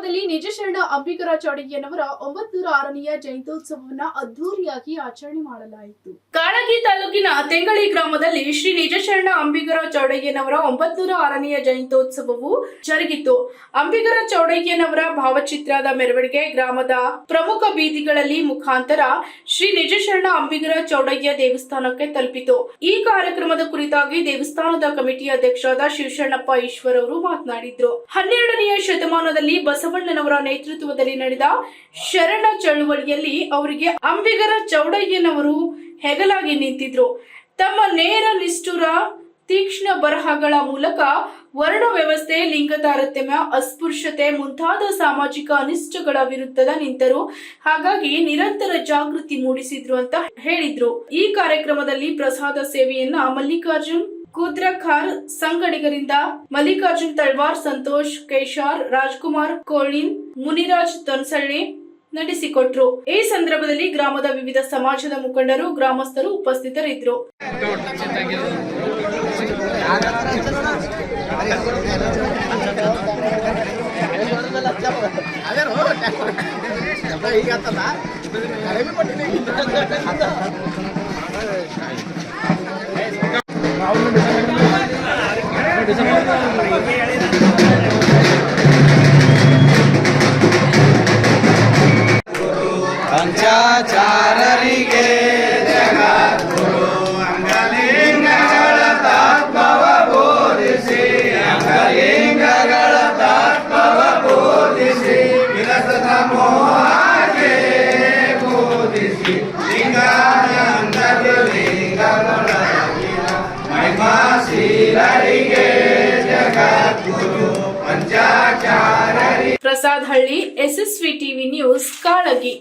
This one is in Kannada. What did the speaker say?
ಗ್ರಾಮದಲ್ಲಿ ನಿಜಶರಣ ಅಂಬಿಗರ ಚೌಡಯ್ಯನವರ 906ನೆಯ ಜಯಂತ್ಯೋತ್ಸವವನ್ನು ಅದ್ದೂರಿಯಾಗಿ ಆಚರಣೆ ಮಾಡಲಾಯಿತು. ಕಾಳಗಿ ತಾಲೂಕಿನ ತೆಂಗಳಿ ಗ್ರಾಮದಲ್ಲಿ ಶ್ರೀ ನಿಜಶರಣ ಅಂಬಿಗರ ಚೌಡಯ್ಯನವರ 906ನೆಯ ಜಯಂತ್ಯೋತ್ಸವವು ಜರುಗಿತು. ಅಂಬಿಗರ ಚೌಡಯ್ಯನವರ ಭಾವಚಿತ್ರದ ಮೆರವಣಿಗೆ ಗ್ರಾಮದ ಪ್ರಮುಖ ಬೀದಿಗಳಲ್ಲಿ ಮುಖಾಂತರ ಶ್ರೀ ನಿಜಶರಣ ಅಂಬಿಗರ ಚೌಡಯ್ಯ ದೇವಸ್ಥಾನಕ್ಕೆ ತಲುಪಿತು. ಈ ಕಾರ್ಯಕ್ರಮದ ಕುರಿತಾಗಿ ದೇವಸ್ಥಾನದ ಕಮಿಟಿ ಅಧ್ಯಕ್ಷರಾದ ಶಿವಶರಣಪ್ಪ ಈಶ್ವರ್ ಅವರು ಮಾತನಾಡಿದ್ರು. 12ನೆಯ ಶತಮಾನದಲ್ಲಿ ಬಸವಣ್ಣನವರ ನೇತೃತ್ವದಲ್ಲಿ ನಡೆದ ಶರಣ ಚಳುವಳಿಯಲ್ಲಿ ಅವರಿಗೆ ಅಂಬಿಗರ ಚೌಡಯ್ಯನವರು ಹೆಗಲಾಗಿ ನಿಂತಿದ್ರು. ತಮ್ಮ ನೇರ ನಿಷ್ಠುರ ತೀಕ್ಷ್ಣ ಬರಹಗಳ ಮೂಲಕ ವರ್ಣ ವ್ಯವಸ್ಥೆ, ಲಿಂಗ ತಾರತಮ್ಯ, ಅಸ್ಪೃಶ್ಯತೆ ಮುಂತಾದ ಸಾಮಾಜಿಕ ಅನಿಷ್ಟಗಳ ವಿರುದ್ಧದ ನಿಂತರು. ಹಾಗಾಗಿ ನಿರಂತರ ಜಾಗೃತಿ ಮೂಡಿಸಿದ್ರು ಅಂತ ಹೇಳಿದ್ರು. ಈ ಕಾರ್ಯಕ್ರಮದಲ್ಲಿ ಪ್ರಸಾದ ಸೇವೆಯನ್ನ ಮಲ್ಲಿಕಾರ್ಜುನ್ ಕುದ್ರಖಾರ್, ಸಂಗಡಿಗರಿಂದ ಮಲ್ಲಿಕಾರ್ಜುನ್ ತಳ್ವಾರ್, ಸಂತೋಷ್ ಕೇಶಾರ್, ರಾಜ್ಕುಮಾರ್ ಕೋಳಿನ್, ಮುನಿರಾಜ್ ತೊನ್ಸಳ್ಳಿ ನಡೆಸಿಕೊಟ್ರು. ಈ ಸಂದರ್ಭದಲ್ಲಿ ಗ್ರಾಮದ ವಿವಿಧ ಸಮಾಜದ ಮುಖಂಡರು, ಗ್ರಾಮಸ್ಥರು ಉಪಸ್ಥಿತರಿದ್ದರು. ಪಂಚಾಚಾರರಿಗೆ ಜಗದ್ಗುರು ಅಂಗಲಿಂಗಗಳ ತತ್ವವ ಬೋಧಿಸಿ, ಅಂಗಲಿಂಗಗಳ ತತ್ವವ ಬೋಧಿಸಿ, ವಿರಸದ ಮೋಹಕ್ಕೆ ಬೋಧಿಸಿ, ಲಿಂಗಾನಂದದ ಲಿಂಗಗಳೊಳಗಿನ ಮಹಿಮಾಶೀಲರಿಗೆ ಜಗದ್ಗುರು ಪಂಚಾಚಾರರಿಗೆ. ಪ್ರಸಾದ್ ಹಳ್ಳಿ, SSV TV ನ್ಯೂಸ್, ಕಾಳಗಿ.